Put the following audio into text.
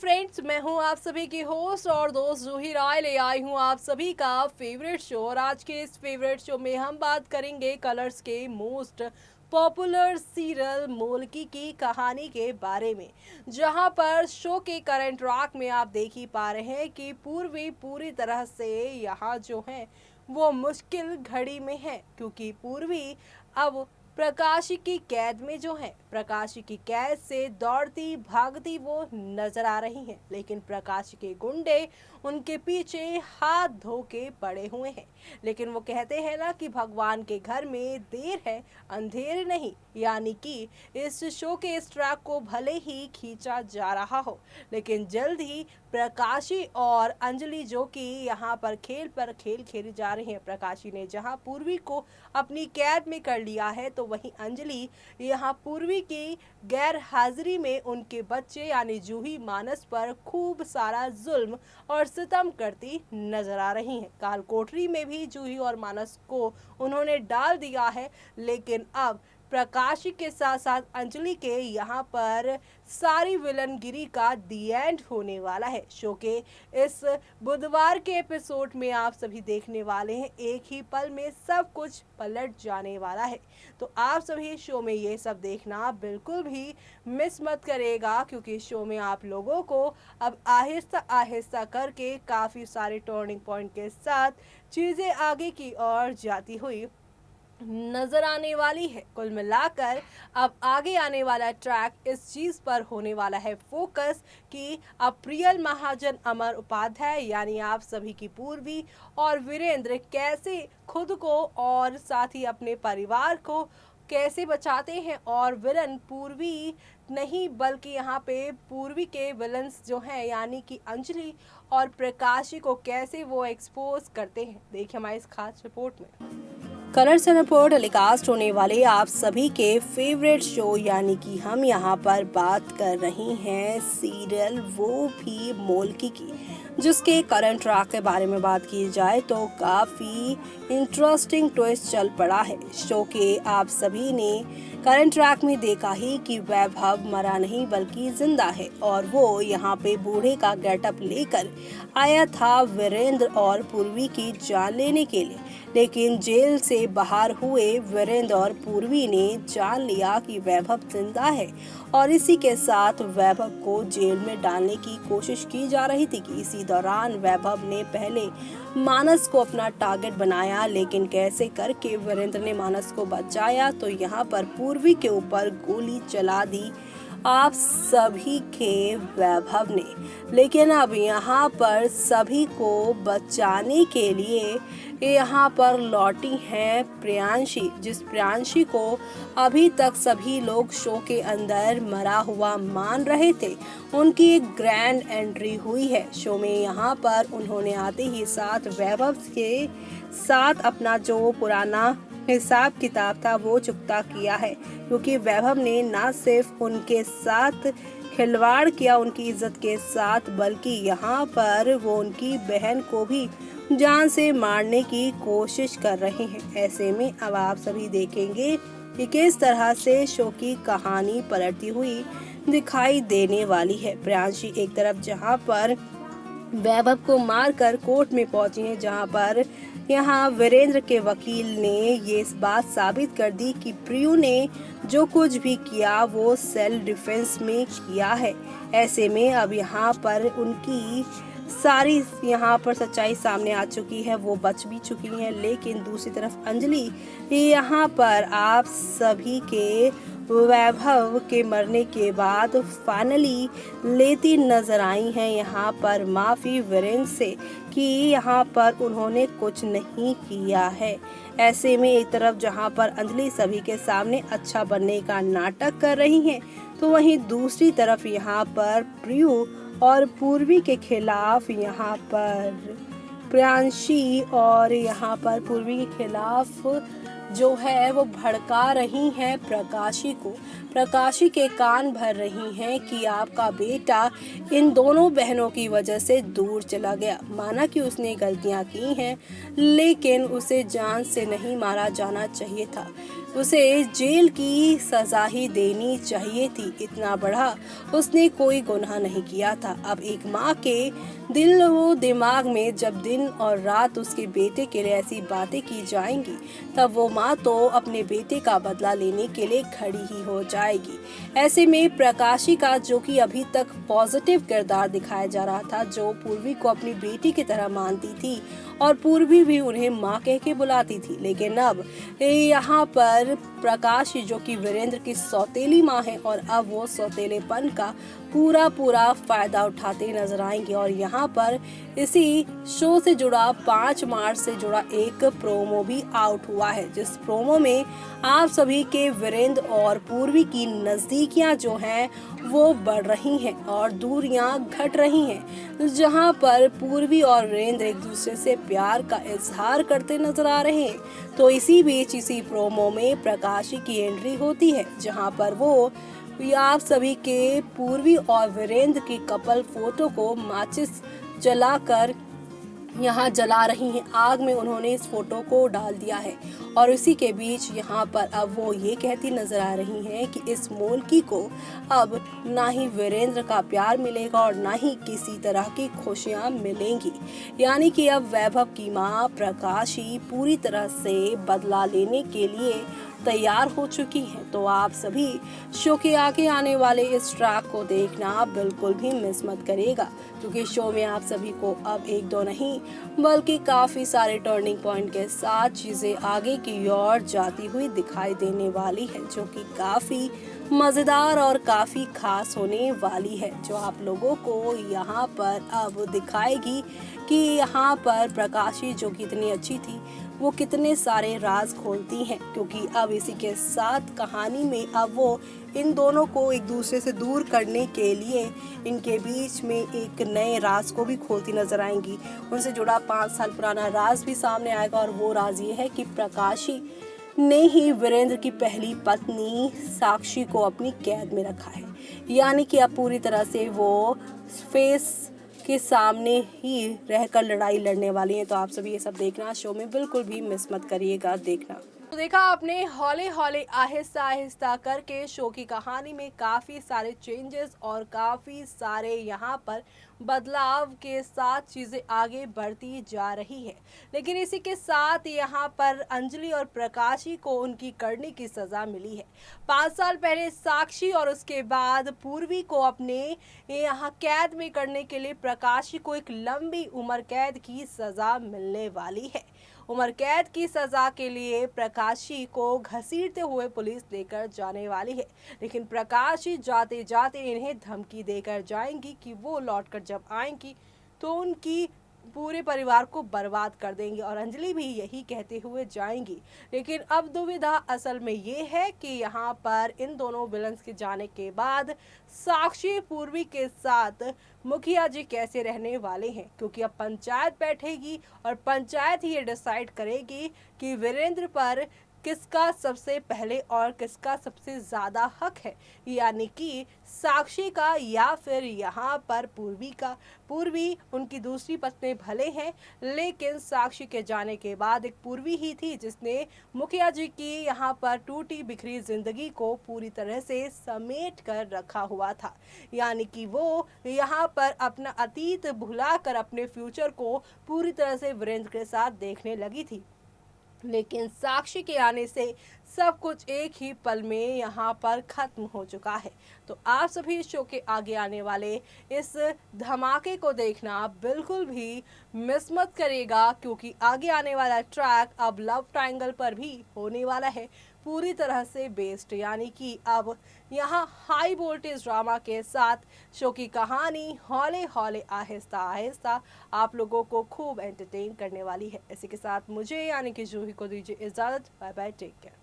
Friends, मैं हूं आप सभी की होस्ट और दोस्त जूही राय। ले आई हूं आप सभी का फेवरेट शो और आज के इस फेवरेट शो में हम बात करेंगे कलर्स के मोस्ट पॉपुलर सीरियल मोल्की की कहानी के बारे में, जहां पर शो के करंट रॉक में आप देख ही पा रहे हैं कि पूर्वी पूरी तरह से यहाँ जो है वो मुश्किल घड़ी में है, क्योंकि पूर्वी अब प्रकाशी की कैद में जो है, प्रकाशी की कैद से दौड़ती भागती वो नजर आ रही हैं, लेकिन प्रकाशी के गुंडे उनके पीछे हाथ धो के पड़े हुए हैं। लेकिन वो कहते हैं ना कि भगवान के घर में देर है अंधेर नहीं, यानी कि इस शो के इस ट्रैक को भले ही खींचा जा रहा हो, लेकिन जल्द ही प्रकाशी और अंजलि जो कि यहाँ पर खेल खेली जा रही हैं। प्रकाशी ने जहाँ पूर्वी को अपनी कैद में कर लिया है, तो वहीं अंजलि यहाँ पूर्वी की गैर हाजिरी में उनके बच्चे यानी जूही मानस पर खूब सारा जुल्म और सितम करती नजर आ रही हैं। काल कोठरी में भी जूही और मानस को उन्होंने डाल दिया है, लेकिन अब प्रकाशी के साथ साथ अंजलि के यहाँ पर सारी विलनगिरी का दी एंड होने वाला है। शो के इस बुधवार के एपिसोड में आप सभी देखने वाले हैं, एक ही पल में सब कुछ पलट जाने वाला है। तो आप सभी शो में ये सब देखना बिल्कुल भी मिस मत करेगा, क्योंकि शो में आप लोगों को अब आहिस्ता आहिस्ता करके काफ़ी सारे टर्निंग पॉइंट के साथ चीज़ें आगे की ओर जाती हुई नजर आने वाली है। कुल मिलाकर अब आगे आने वाला ट्रैक इस चीज पर होने वाला है फोकस कि अब प्रियल महाजन अमर उपाध्याय यानी आप सभी की पूर्वी और वीरेंद्र कैसे खुद को और साथ ही अपने परिवार को कैसे बचाते हैं, और विलन पूर्वी नहीं बल्कि यहाँ पे पूर्वी के विलन्स जो हैं यानी कि अंजलि और प्रकाशी को कैसे वो एक्सपोज करते हैं, देखिए हमारी इस खास रिपोर्ट में। कलर्स रिपोर्ट टेलीकास्ट होने वाले आप सभी के फेवरेट शो यानी कि हम यहाँ पर बात कर रहे हैं सीरियल वो भी मोल्की की, जिसके करंट ट्रैक के बारे में बात की जाए तो काफ़ी इंटरेस्टिंग ट्विस्ट चल पड़ा है। शो के आप सभी ने करंट ट्रैक में देखा ही कि वैभव मरा नहीं बल्कि जिंदा है, और वो यहाँ पे बूढ़े का गेटअप लेकर आया था वीरेंद्र और पूर्वी की जान लेने के लिए। लेकिन जेल से बाहर हुए वीरेंद्र और पूर्वी ने जान लिया कि वैभव जिंदा है, और इसी के साथ वैभव को जेल में डालने की कोशिश की जा रही थी कि इसी दौरान वैभव ने पहले मानस को अपना टारगेट बनाया, लेकिन कैसे करके वीरेंद्र ने मानस को बचाया तो यहाँ पर पूर्वी के ऊपर गोली चला दी आप सभी के वैभव ने। लेकिन अब यहाँ पर सभी को बचाने के लिए यहाँ पर लौटी हैं प्रियांशी, जिस प्रियांशी को अभी तक सभी लोग शो के अंदर मरा हुआ मान रहे थे। उनकी एक ग्रैंड एंट्री हुई है शो में। यहाँ पर उन्होंने आते ही साथ वैभव के साथ अपना जो पुराना हिसाब किताब था वो चुकता किया है, क्योंकि वैभव ने ना सिर्फ उनके साथ खिलवाड़ किया उनकी इज्जत के साथ, बल्कि यहाँ पर वो उनकी बहन को भी जान से मारने की कोशिश कर रहे हैं। ऐसे में अब आप सभी देखेंगे कि किस तरह से शो की कहानी पलटती हुई दिखाई देने वाली है। प्रियांशी एक तरफ जहाँ पर वैभव को मारकर कोर्ट में पहुंची है, जहां पर यहाँ वीरेंद्र के वकील ने ये इस बात साबित कर दी कि प्रियू ने जो कुछ भी किया वो सेल्फ डिफेंस में किया है। ऐसे में अब यहाँ पर उनकी सारी यहाँ पर सच्चाई सामने आ चुकी है, वो बच भी चुकी हैं। लेकिन दूसरी तरफ अंजलि यहाँ पर आप सभी के वैभव के मरने के बाद फाइनली लेती नजर आई हैं यहाँ पर माफ़ी वीरेंद्र से कि यहाँ पर उन्होंने कुछ नहीं किया है। ऐसे में एक तरफ जहाँ पर अंजलि सभी के सामने अच्छा बनने का नाटक कर रही हैं, तो वहीं दूसरी तरफ यहाँ पर प्रियू और पूर्वी के खिलाफ यहाँ पर प्रियांशी और यहाँ पर पूर्वी के खिलाफ जो है वो भड़का रही हैं प्रकाशी को। प्रकाशी के कान भर रही हैं कि आपका बेटा इन दोनों बहनों की वजह से दूर चला गया। माना कि उसने गलतियां की हैं, लेकिन उसे जान से नहीं मारा जाना चाहिए था। उसे जेल की सजा ही देनी चाहिए थी। इतना बड़ा उसने कोई गुनाह नहीं किया था। अब एक माँ के दिल व दिमाग में जब दिन और रात उसके बेटे के लिए ऐसी बातें की जाएंगी, तब वो माँ तो अपने बेटे का बदला लेने के लिए खड़ी ही हो जाएगी। ऐसे में प्रकाशी का, जो कि अभी तक पॉजिटिव किरदार दिखाया जा रहा था, जो पूर्वी को अपनी बेटी की तरह मानती थी और पूर्वी भी उन्हें माँ कह के बुलाती थी, लेकिन अब यहाँ पर प्रकाश, जो कि वीरेंद्र की सौतेली माँ है, और अब वो सौतेलेपन का पूरा फायदा उठाते नजर आएंगे। और यहाँ पर इसी शो से जुड़ा 5 मार्च से जुड़ा एक प्रोमो भी आउट हुआ है, जिस प्रोमो में आप सभी के वीरेंद्र और पूर्वी की नजदीकियां जो हैं वो बढ़ रही हैं और दूरियां घट रही हैं, जहां पर पूर्वी और वीरेंद्र एक दूसरे से प्यार का इजहार करते नजर आ रहे हैं। तो इसी बीच इसी प्रोमो में प्रकाशी की एंट्री होती है, जहां पर वो आप सभी के पूर्वी और वीरेंद्र की कपल फोटो को माचिस जलाकर यहाँ जला रही हैं। आग में उन्होंने इस फोटो को डाल दिया है और इसी के बीच यहाँ पर अब वो ये कहती नजर आ रही हैं कि इस मोल्की को अब ना ही वीरेंद्र का प्यार मिलेगा और ना ही किसी तरह की खुशियाँ मिलेंगी। यानी कि अब वैभव की माँ प्रकाशी पूरी तरह से बदला लेने के लिए तैयार हो चुकी हैं। तो आप सभी शो के आगे आने वाले इस ट्रैक को देखना बिल्कुल भी मिस मत करिएगा, क्योंकि शो में आप सभी को अब एक दो नहीं बल्कि काफी सारे टर्निंग पॉइंट के साथ चीजें आगे की ओर जाती हुई दिखाई देने वाली है, जो कि काफी मजेदार और काफी खास होने वाली है, जो आप लोगों को यहाँ पर अब दिखाएगी कि यहाँ पर प्रकाशी, जो कि इतनी अच्छी थी, वो कितने सारे राज खोलती हैं। क्योंकि अब इसी के साथ कहानी में अब वो इन दोनों को एक दूसरे से दूर करने के लिए इनके बीच में एक नए राज को भी खोलती नजर आएंगी। उनसे जुड़ा 5 साल पुराना राज भी सामने आएगा और वो राज ये है कि प्रकाशी ने ही वीरेंद्र की पहली पत्नी साक्षी को अपनी कैद में रखा है। यानी कि अब पूरी तरह से वो फेस के सामने ही रहकर लड़ाई लड़ने वाली हैं। तो आप सभी ये सब देखना शो में बिल्कुल भी मिस मत करिएगा देखना। तो देखा आपने, हौले हौले आहिस्ता आहिस्ता करके शो की कहानी में काफ़ी सारे चेंजेस और काफ़ी सारे यहाँ पर बदलाव के साथ चीज़ें आगे बढ़ती जा रही है। लेकिन इसी के साथ यहाँ पर अंजलि और प्रकाशी को उनकी करने की सज़ा मिली है। 5 साल पहले साक्षी और उसके बाद पूर्वी को अपने यहाँ कैद में करने के लिए प्रकाशी को एक लंबी उम्र कैद की सज़ा मिलने वाली है। उम्र कैद की सजा के लिए प्रकाशी को घसीटते हुए पुलिस लेकर जाने वाली है, लेकिन प्रकाशी जाते जाते इन्हें धमकी देकर जाएंगी कि वो लौटकर जब आएंगी तो उनकी पूरे परिवार को बर्बाद कर देंगे, और अंजलि भी यही कहते हुए जाएंगी। लेकिन अब दुविधा असल में ये है कि यहाँ पर इन दोनों विलन्स के जाने के बाद साक्षी पूर्वी के साथ मुखिया जी कैसे रहने वाले हैं, क्योंकि अब पंचायत बैठेगी और पंचायत ही ये डिसाइड करेगी कि वीरेंद्र पर किसका सबसे पहले और किसका सबसे ज़्यादा हक है, यानी कि साक्षी का या फिर यहाँ पर पूर्वी का। पूर्वी उनकी दूसरी पत्नी भले हैं, लेकिन साक्षी के जाने के बाद एक पूर्वी ही थी जिसने मुखिया जी की यहाँ पर टूटी बिखरी जिंदगी को पूरी तरह से समेट कर रखा हुआ था। यानी कि वो यहाँ पर अपना अतीत भुलाकर अपने फ्यूचर को पूरी तरह से वीरेंद्र के साथ देखने लगी थी। लेकिन साक्षी के आने से सब कुछ एक ही पल में यहाँ पर खत्म हो चुका है। तो आप सभी शो के आगे आने वाले इस धमाके को देखना बिल्कुल भी मिस मत करिएगा, क्योंकि आगे आने वाला ट्रैक अब लव ट्रायंगल पर भी होने वाला है, पूरी तरह से बेस्ड। यानी कि अब यहाँ हाई वोल्टेज ड्रामा के साथ शो की कहानी हौले हौले आहिस्ता आहिस्ता आप लोगों को खूब एंटरटेन करने वाली है। इसी के साथ मुझे यानी कि जूही को दीजिए इजाज़त। Bye bye, take care.